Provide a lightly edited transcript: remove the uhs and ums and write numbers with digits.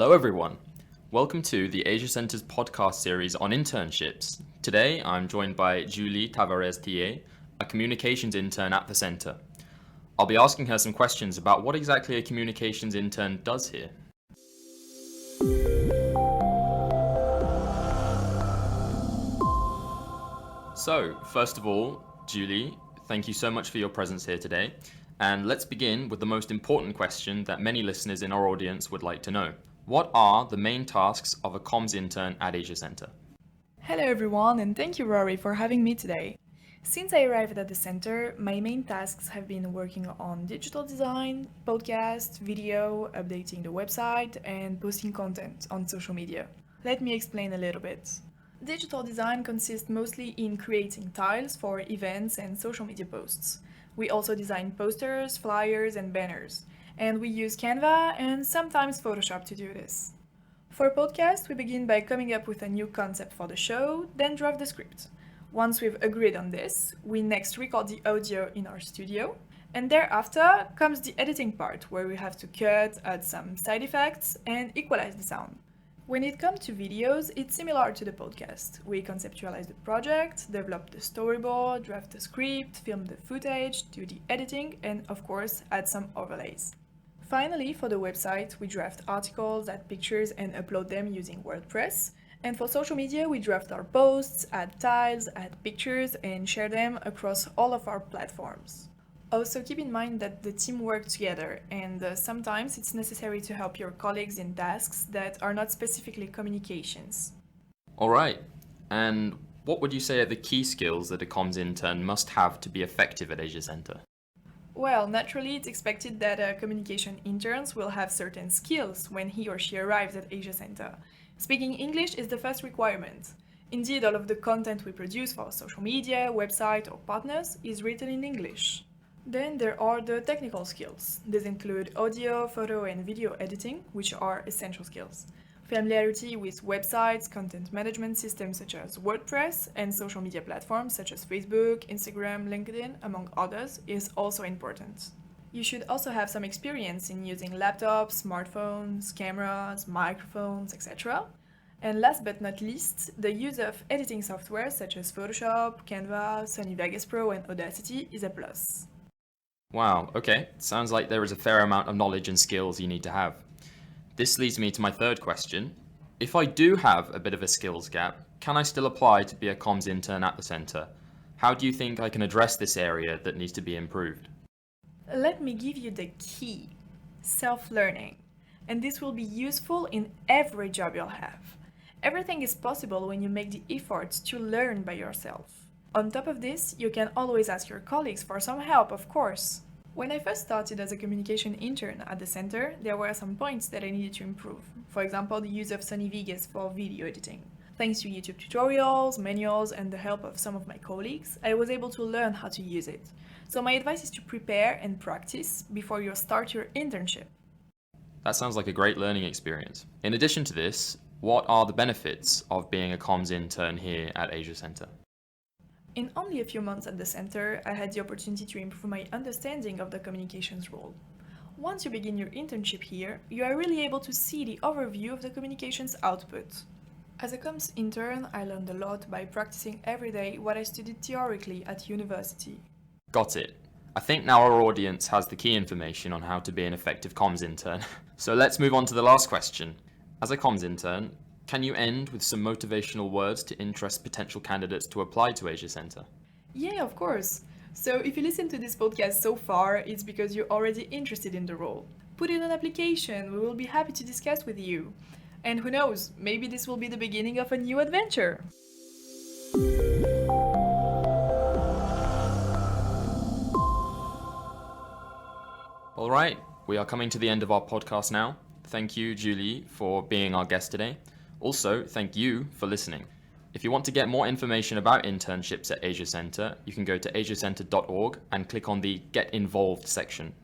Hello everyone. Welcome to the Asia Center's podcast series on internships. Today I'm joined by Julie Tavares Thillier, a communications intern at the center. I'll be asking her some questions about what exactly a communications intern does here. So, first of all, Julie, thank you so much for your presence here today. And let's begin with the most important question that many listeners in our audience would like to know. What are the main tasks of a comms intern at Asia Center? Hello everyone, and thank you Rory for having me today. Since I arrived at the center, my main tasks have been working on digital design, podcast, video, updating the website, and posting content on social media. Let me explain a little bit. Digital design consists mostly in creating tiles for events and social media posts. We also design posters, flyers, and banners, and we use Canva and sometimes Photoshop to do this. For podcast, we begin by coming up with a new concept for the show, then draft the script. Once we've agreed on this, we next record the audio in our studio, and thereafter comes the editing part, where we have to cut, add some side effects, and equalize the sound. When it comes to videos, it's similar to the podcast. We conceptualize the project, develop the storyboard, draft the script, film the footage, do the editing, and of course, add some overlays. Finally, for the website, we draft articles, add pictures, and upload them using WordPress. And for social media, we draft our posts, add tiles, add pictures, and share them across all of our platforms. Also, keep in mind that the team works together, and sometimes it's necessary to help your colleagues in tasks that are not specifically communications. All right. And what would you say are the key skills that a comms intern must have to be effective at Asia Center? Well, naturally, it's expected that communication interns will have certain skills when he or she arrives at Asia Center. Speaking English is the first requirement. Indeed, all of the content we produce for social media, website, or partners is written in English. Then there are the technical skills. These include audio, photo, and video editing, which are essential skills. Familiarity with websites, content management systems such as WordPress, and social media platforms such as Facebook, Instagram, LinkedIn, among others, is also important. You should also have some experience in using laptops, smartphones, cameras, microphones, etc. And last but not least, the use of editing software such as Photoshop, Canva, Sony Vegas Pro, and Audacity is a plus. Wow, okay. Sounds like there is a fair amount of knowledge and skills you need to have. This leads me to my third question. If I do have a bit of a skills gap, can I still apply to be a comms intern at the center? How do you think I can address this area that needs to be improved? Let me give you the key: self-learning. And this will be useful in every job you'll have. Everything is possible when you make the effort to learn by yourself. On top of this, you can always ask your colleagues for some help, of course. When I first started as a communication intern at the center, there were some points that I needed to improve. For example, the use of Sony Vegas for video editing. Thanks to YouTube tutorials, manuals, and the help of some of my colleagues, I was able to learn how to use it. So my advice is to prepare and practice before you start your internship. That sounds like a great learning experience. In addition to this, what are the benefits of being a comms intern here at Asia Center? In only a few months at the center, I had the opportunity to improve my understanding of the communications role. Once you begin your internship here, you are really able to see the overview of the communications output. As a comms intern, I learned a lot by practicing every day what I studied theoretically at university. Got it. I think now our audience has the key information on how to be an effective comms intern. So let's move on to the last question. As a comms intern, can you end with some motivational words to interest potential candidates to apply to Asia Center? Yeah, of course. So if you listen to this podcast so far, it's because you're already interested in the role. Put in an application, we will be happy to discuss with you. And who knows, maybe this will be the beginning of a new adventure. All right, we are coming to the end of our podcast now. Thank you, Julie, for being our guest today. Also, thank you for listening. If you want to get more information about internships at Asia Center, you can go to asiacenter.org and click on the Get Involved section.